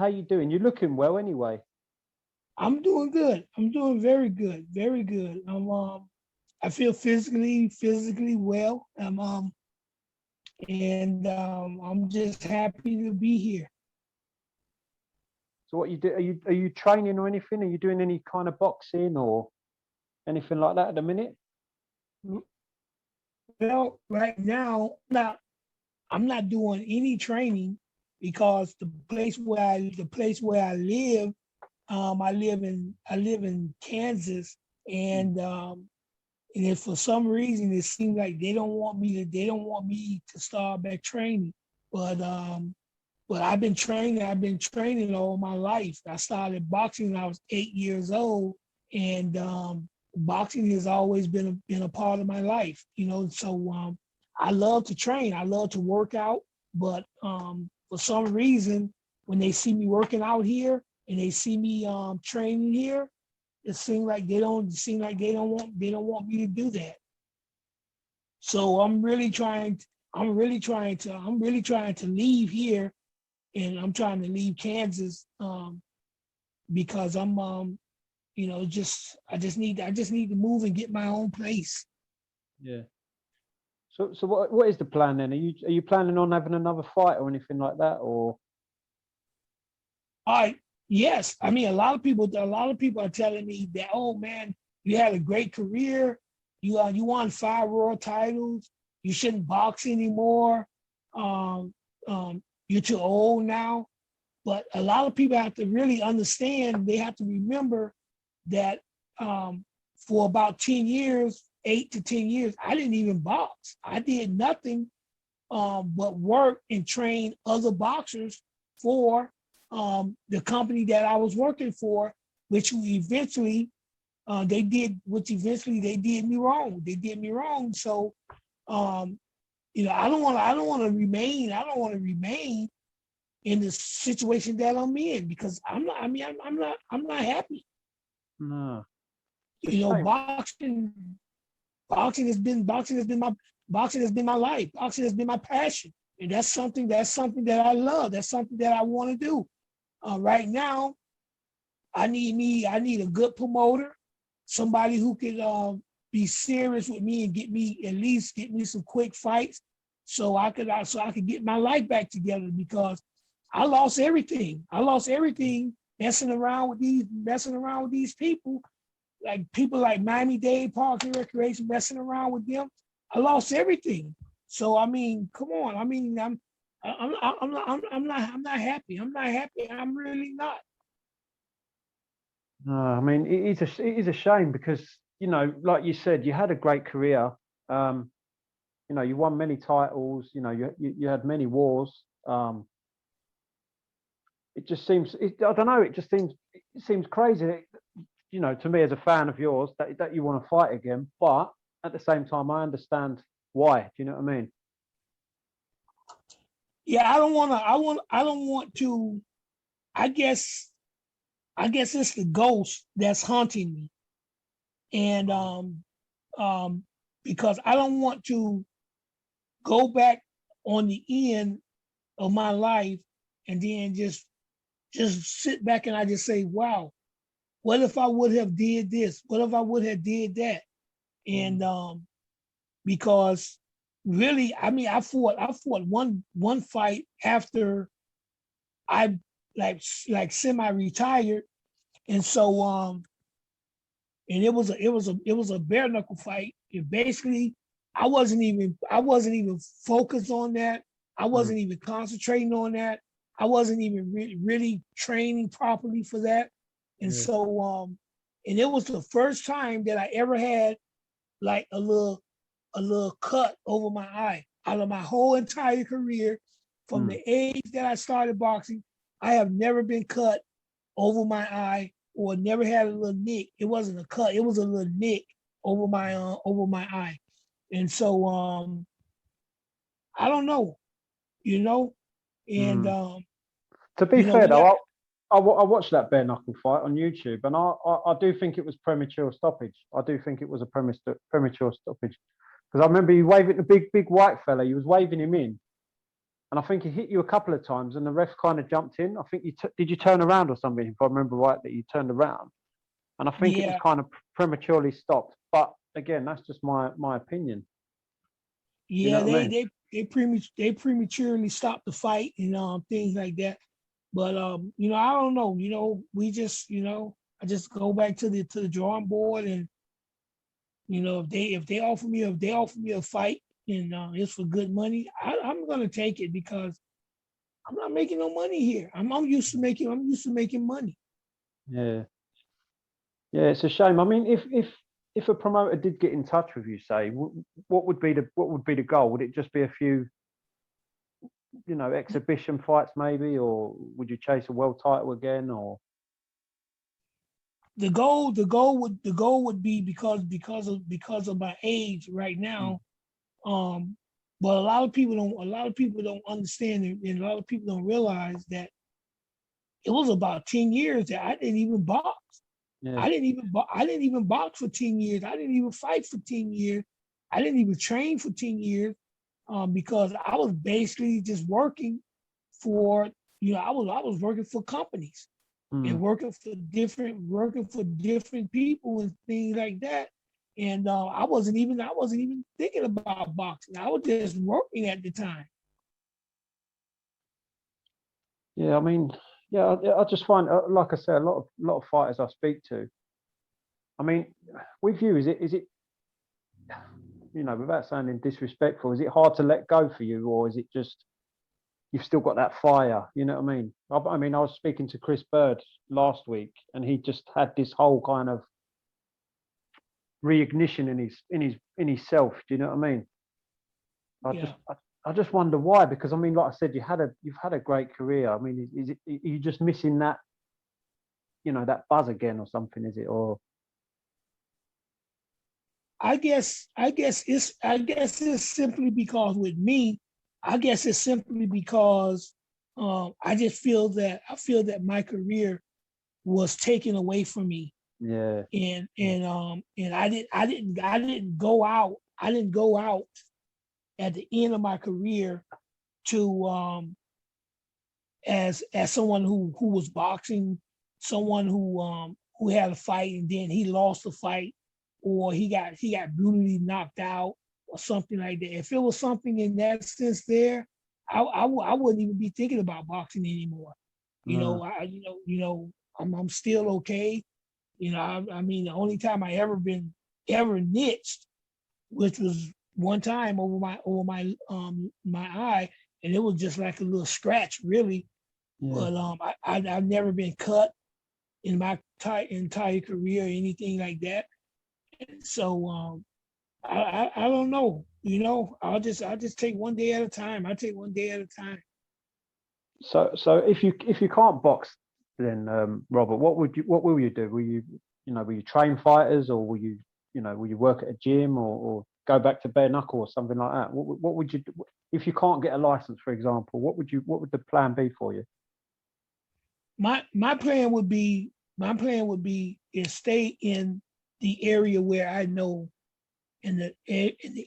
you doing? You're looking well anyway. I'm doing good. I'm doing very good, very good. I feel physically well. And I'm just happy to be here. So what you do? Are you training or anything? Are you doing any kind of boxing or anything like that at the minute? Well, right now, I'm not doing any training because the place where I live in Kansas, and if for some reason it seems like they don't want me to start back training, but I've been training all my life. I started boxing when I was 8 years old, and boxing has always been a part of my life. So I love to train. I love to work out, but for some reason, when they see me working out here and they see me training here, it seems like they don't want me to do that. So I'm really trying. I'm really trying to leave here, and I'm trying to leave Kansas because I just need to move and get my own place. Yeah. So what is the plan then? Are you planning on having another fight or anything like that, or? All right. Yes. I mean, a lot of people are telling me that, oh man, you had a great career. You won 5 world titles. You shouldn't box anymore. Um, you're too old now. But a lot of people have to really understand. They have to remember that for about 10 years, 8 to 10 years, I didn't even box. I did nothing but work and train other boxers for the company that I was working for, which eventually they did me wrong. They did me wrong. So I don't want to remain in the situation that I'm in because I'm not happy. No. Boxing has been my life. Boxing has been my passion, and that's something that I love. That's something that I want to do. Right now, I need a good promoter, somebody who could be serious with me and at least get me some quick fights, so I could get my life back together because I lost everything. I lost everything messing around with these people like Miami-Dade Park and Recreation, messing around with them. I lost everything. So I mean, come on. I mean, I'm not happy. I'm not happy. I'm really not. No, I mean it is a shame because like you said, you had a great career. You won many titles. You had many wars. It just seems. I don't know. It seems crazy. To me as a fan of yours, that you want to fight again. But at the same time, I understand why. Do you know what I mean? Yeah, I don't want to. I guess it's the ghost that's haunting me, and because I don't want to go back on the end of my life and then just sit back and I just say, wow, what if I would have did this? What if I would have did that? And because really, I mean, I fought one fight after I like semi-retired, and so and it was a bare knuckle fight. It basically, I wasn't even focused on that. I Mm. wasn't even concentrating on that. I wasn't even really training properly for that. And Yeah. so and it was the first time that I ever had like a little cut over my eye. Out of my whole entire career, from Mm. the age that I started boxing, I have never been cut over my eye or never had a little nick. It wasn't a cut; it was a little nick over my eye. And so I don't know, you know, and Mm. To be fair when I though, I watched that bare knuckle fight on YouTube, and I do think it was premature stoppage. I do think it was a premature stoppage because I remember you waving the big white fella. You was waving him in, and I think he hit you a couple of times, and the ref kind of jumped in. I think did you turn around or something? If I remember right, that you turned around, and I think it was Yeah, kind of prematurely stopped. But again, that's just my opinion. You yeah, know what I mean? they prematurely stopped the fight and things like that. But I don't know. We just I just go back to the drawing board, and if they offer me a fight and it's for good money, I'm gonna take it because I'm not making no money here. I'm used to making money. Yeah, yeah. It's a shame. I mean, if a promoter did get in touch with you, say, what would be the goal? Would it just be a few, exhibition fights maybe, or would you chase a world title again, or? The goal would be because of my age right Mm. now. But a lot of people don't understand, and a lot of people don't realize that it was about 10 years that I didn't even box. Yeah. I didn't even box for 10 years. I didn't even fight for 10 years. I didn't even train for 10 years because I was basically just working for, I was working for companies and Mm. working for different people and things like that. And I wasn't even thinking about boxing. I was just working at the time. Yeah, I mean, yeah, I just find, like I say, a lot of fighters I speak to. I mean, with you, is it, without sounding disrespectful, is it hard to let go for you, or is it just you've still got that fire? You know what I mean? I mean, I was speaking to Chris Bird last week, and he just had this whole kind of reignition in his self. Do you know what I mean? I just Yeah. I just wonder why, because I mean, like I said, you've had a great career. I mean, are you just missing that, that buzz again or something? Is it, or? I guess it's simply because with me, I guess it's simply because I feel that my career was taken away from me, Yeah. and I didn't go out at the end of my career to as someone who was boxing, someone who had a fight and then he lost the fight, or he got brutally knocked out or something like that. If it was something in that sense there, I wouldn't even be thinking about boxing anymore. Mm. I'm still okay. I mean, the only time I ever niched, which was one time over my eye, and it was just like a little scratch, really. Yeah. But I've never been cut in my entire career or anything like that. So I don't know. I'll just take one day at a time. I take one day at a time. So if you can't box, then Robert, what will you do? Will you train fighters, or will you work at a gym, or go back to bare knuckle or something like that? What would you do if you can't get a license, for example? What would the plan be for you? My plan would be is stay in the area where I know, in the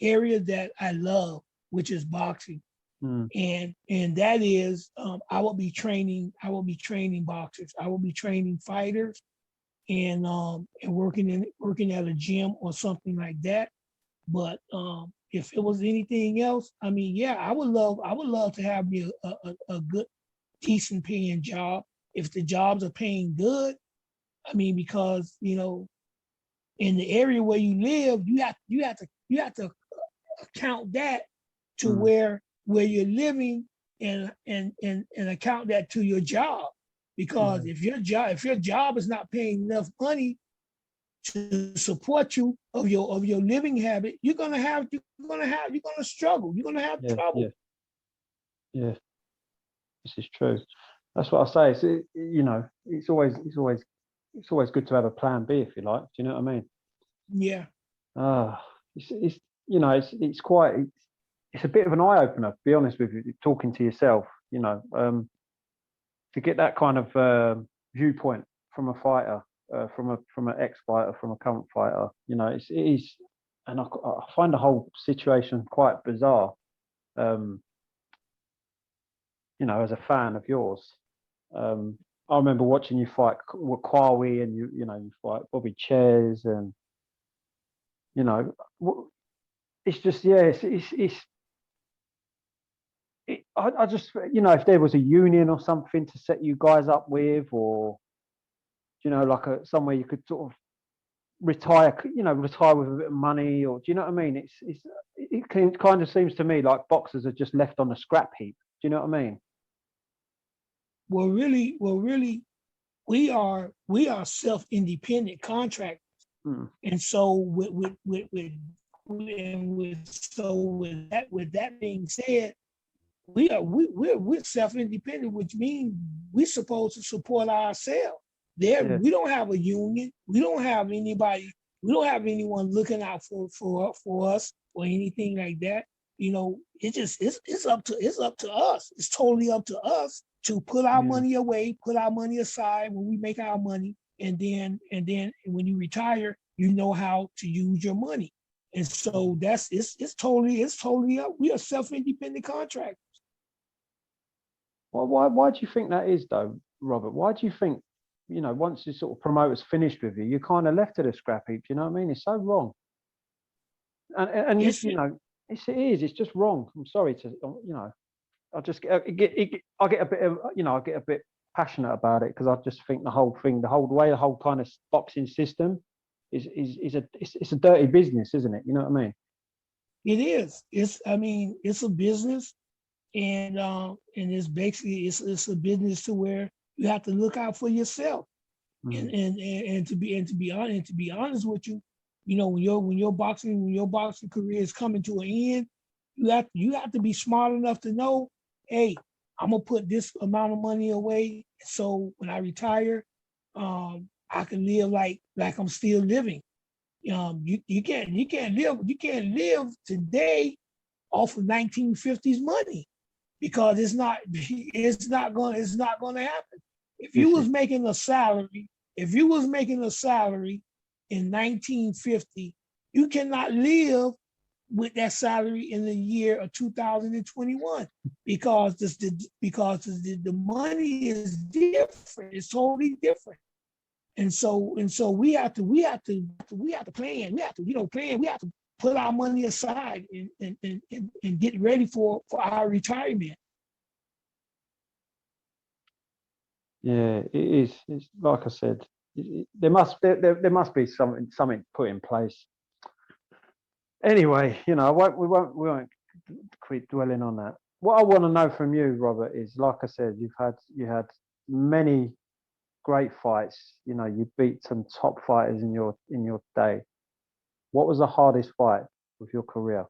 area that I love, which is boxing. Mm. And that is, I will be training boxers. I will be training fighters, and working at a gym or something like that. But if it was anything else, I mean, yeah, I would love to have me a good, decent paying job. If the jobs are paying good, I mean, because in the area where you live, you have to account that to Mm. where you're living, and account that to your job. Because Yeah. if your job is not paying enough money to support you of your living habit, you're gonna struggle. You're gonna have Yeah. Yeah. trouble. Yeah. This is true. That's what I say. It's always good to have a plan B, if you like. Do you know what I mean? Yeah. Ah, it's a bit of an eye opener, to be honest with you, talking to yourself. To get that kind of viewpoint from a fighter, from an ex-fighter, from a current fighter. It is, and I find the whole situation quite bizarre. Um, you know, as a fan of yours. I remember watching you fight with Kwawi, and you know, you fight Bobby Chairs, and you know, it's just, yeah, I just, you know, if there was a union or something to set you guys up with, or you know, like somewhere you could sort of retire, you know, retire with a bit of money, or do you know what I mean? It kind of seems to me like boxers are just left on the scrap heap. Do you know what I mean? Well, really, we are self-independent contractors, and so with that being said, we're self-independent, which means we're supposed to support ourselves. There, Yeah. we don't have a union. We don't have anybody. We don't have anyone looking out for us or anything like that. You know, it's up to us. It's totally up to us to put our money away, put our money aside when we make our money, and then when you retire, you know how to use your money. And so it's totally up. We are self-independent contractors. Well, why do you think that is, though, Robert? Why do you think, you know, once the sort of promoter's finished with you, you're kind of left to the scrap heap? You know what I mean? It's so wrong. And Yes, you know, it is. It's just wrong. I'm sorry to, you know, I just I get a bit of, you know, I get a bit passionate about it, because I just think the whole thing, the whole kind of boxing system is it's a dirty business, isn't it? You know what I mean? it is. It's a business, and it's basically it's a business to where you have to look out for yourself. And to be honest with you, you know, when your boxing career is coming to an end, you have to be smart enough to know, hey, I'm gonna put this amount of money away, so when I retire, I can live like I'm still living. You can't live today off of 1950s money, because it's not gonna happen. If you was making a salary in 1950, you cannot live with that salary in the year of 2021, because the money is different. It's totally different. And so we have to plan. We have to, you know, plan. We have to put our money aside and get ready for our retirement. Yeah, it is. It's like I said, there must be something put in place. Anyway, you know, we won't keep dwelling on that. What I want to know from you, Robert, is, like I said, you had many great fights. You know, you beat some top fighters in your day. What was the hardest fight of your career?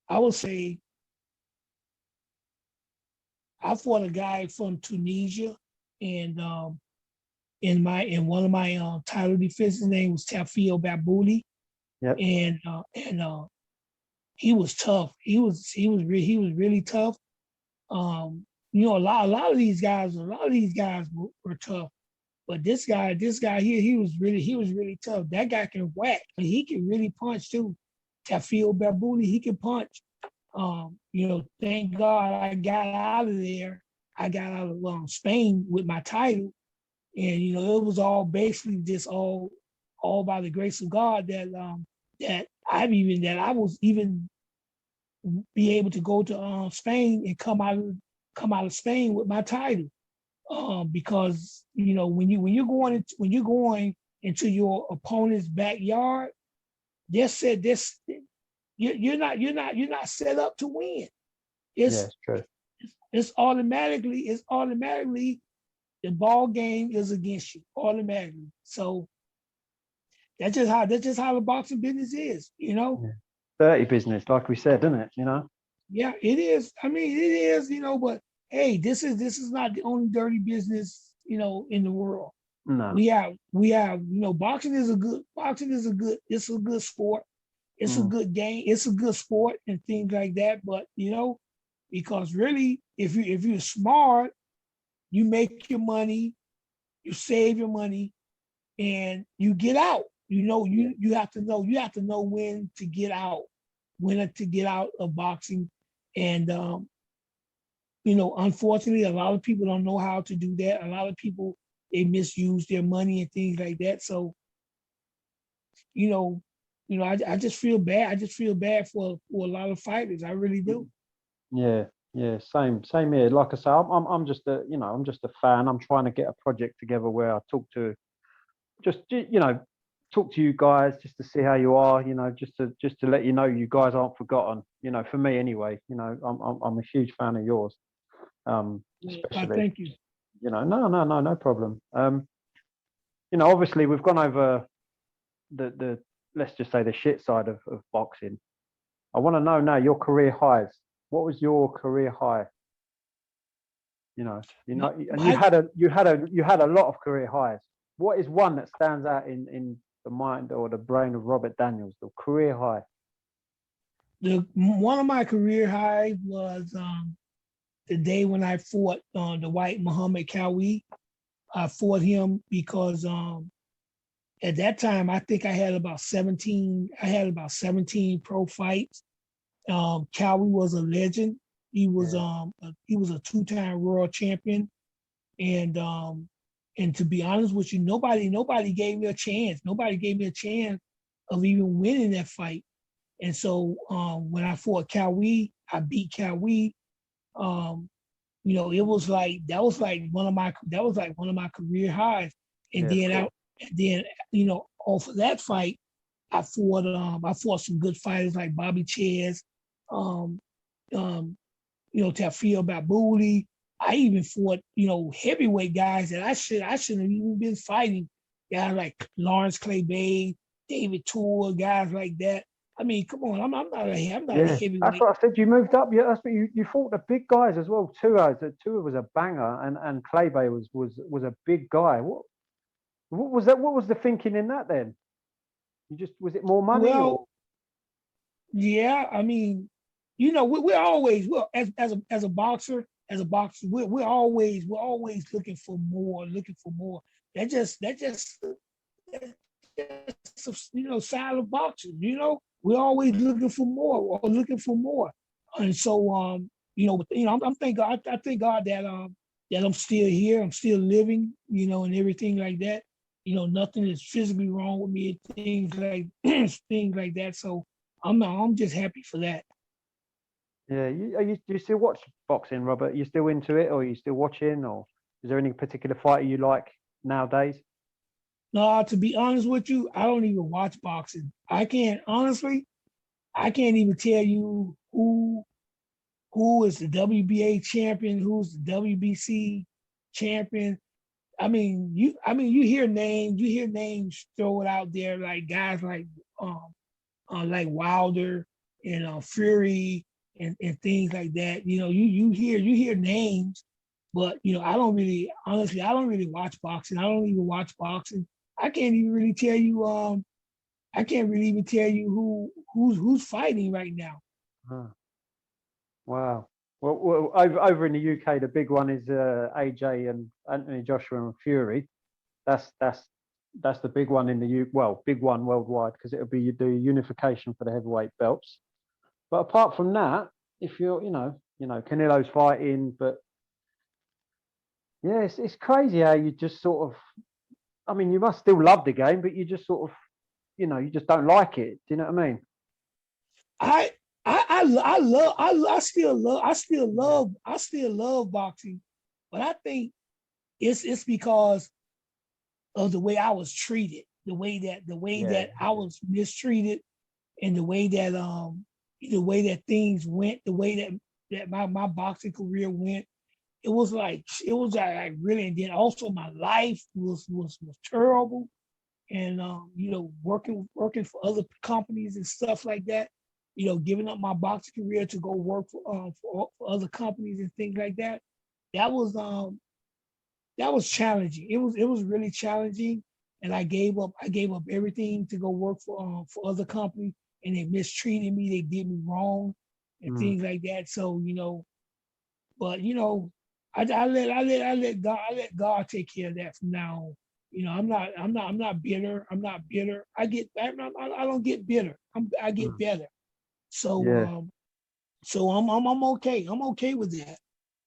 I would say I fought a guy from Tunisia, and in one of my title defenses, name was Tafil Babouli, Yep. and he was tough. He was really tough. You know, a lot of these guys were tough, but this guy here, he was really tough. That guy can whack, and he can really punch too. Tafil Babouli, he can punch. You know, thank God I got out of there. I got out of Spain with my title, and you know, it was all basically just all by the grace of God that I was even be able to go to Spain and come out of Spain with my title. Because you know, when you're going into your opponent's backyard, you're not set up to win. Yeah, it's true. It's automatically the ball game is against you automatically. So that's just how the boxing business is, you know. Yeah. Dirty business, like we said, isn't it? You know. Yeah, it is. I mean, it is, you know. But hey, this is not the only dirty business, you know, in the world. No. We have, you know, boxing is a good sport. It's a good game. It's a good sport and things like that. But you know, because really, if you're smart, you make your money, you save your money, and you get out. You know, you have to know when to get out. wanted to get out of boxing, and unfortunately, a lot of people don't know how to do that. A lot of people, they misuse their money and things like that. So, I just feel bad. I just feel bad for a lot of fighters. I really do. Yeah, yeah, same here. Like I say, I'm just I'm just a fan. I'm trying to get a project together where I talk to, just talk to you guys just to see how you are. Just to let you know you guys aren't forgotten. For me anyway. I'm a huge fan of yours. Especially. Thank you. No problem. Obviously we've gone over the let's just say the shit side of boxing. I want to know now your career highs. What was your career high? And you had a lot of career highs. What is one that stands out in the mind or the brain of Robert Daniels, the career high? One of my career highs was the day when I fought the white Muhammad Kawi. I fought him because at that time I think I had about 17 pro fights. Kawi was a legend. He was a two-time world champion, and to be honest with you, nobody gave me a chance. Nobody gave me a chance of even winning that fight. And so when I fought Kawi, I beat Kawi. It was like that was like one of my career highs. And then off of that fight, I fought some good fighters like Bobby Ches, Tafil Babouli. I even fought, heavyweight guys that I shouldn't have even been fighting. Guys like Lawrence Clay Bay, David Tour, guys like that. I mean, come on, I'm not a heavyweight. That's what I said. You moved up. Yeah, that's what you fought the big guys as well. Tua was a banger, and Clay Bay was a big guy. What was that? What was the thinking in that then? Was it more money? Well, yeah, I mean, we're always as a boxer, we're always looking for more. That's just side of boxing. We're always looking for more. And so I'm thank God. I thank God that I'm still here. I'm still living. And everything like that. Nothing is physically wrong with me. Things like things like that. So I'm just happy for that. Yeah, do you still watch boxing, Robert? Are you still into it, or are you still watching, or is there any particular fighter you like nowadays? No, to be honest with you, I don't even watch boxing. I can't even tell you who is the WBA champion, who's the WBC champion. You hear names thrown out there like guys like Wilder and Fury and things like that. You hear names, but I don't really watch boxing. I don't even watch boxing. I can't even really tell you who's fighting right now. Huh. Wow. Well, over in the UK, the big one is AJ and Anthony Joshua and Fury. That's the big one in the big one worldwide, because it'll be the unification for the heavyweight belts. But apart from that, if you're Canelo's fighting, but yeah, it's crazy how you just sort of. I mean, you must still love the game, but you just sort of, you just don't like it. Do you know what I mean? I still love boxing, but I think it's because of the way I was treated, the way that I was mistreated, and the way that things went, the way that my boxing career went. It was like really, and then also my life was terrible, and working for other companies and stuff like that. Giving up my boxing career to go work for other companies and things like that. That was challenging. It was really challenging, and I gave up everything to go work for other companies, and they mistreated me. They did me wrong, and things like that. So but I let God take care of that from now on. I'm not bitter. I don't get bitter. I get better. So Yeah. so I'm okay. I'm okay with that.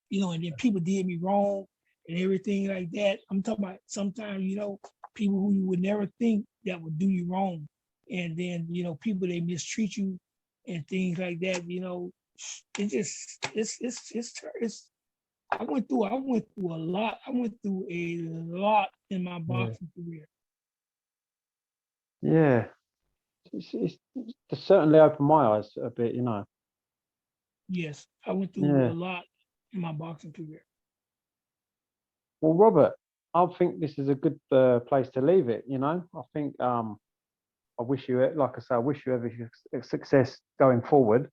You know, and then people did me wrong and everything like that. I'm talking about sometimes, you know, people who you would never think that would do you wrong. And then, you know, people they mistreat you and things like that, you know, it just it's I went through a lot. I went through a lot in my Yeah. boxing career. Yeah. It's certainly opened my eyes a bit, you know. Yes, I went through a Yeah. lot in my boxing career. Well, Robert, I think this is a good place to leave it. You know, I think I wish you, like I say, I wish you every success going forward.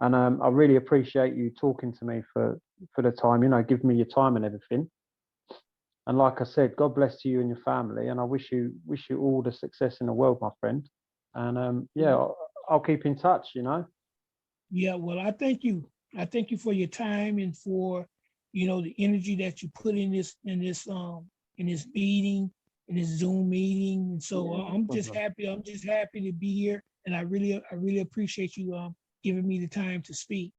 And I really appreciate you talking to me for the time. You know, give me your time and everything. And like I said, God bless you and your family. And I wish you all the success in the world, my friend. And yeah, I'll keep in touch. You know. Yeah, well, I thank you. I thank you for your time and for, you know, the energy that you put in this meeting, in this Zoom meeting. And so Yeah, no I'm just problem. happy. I'm just happy to be here, and I really appreciate you giving me the time to speak.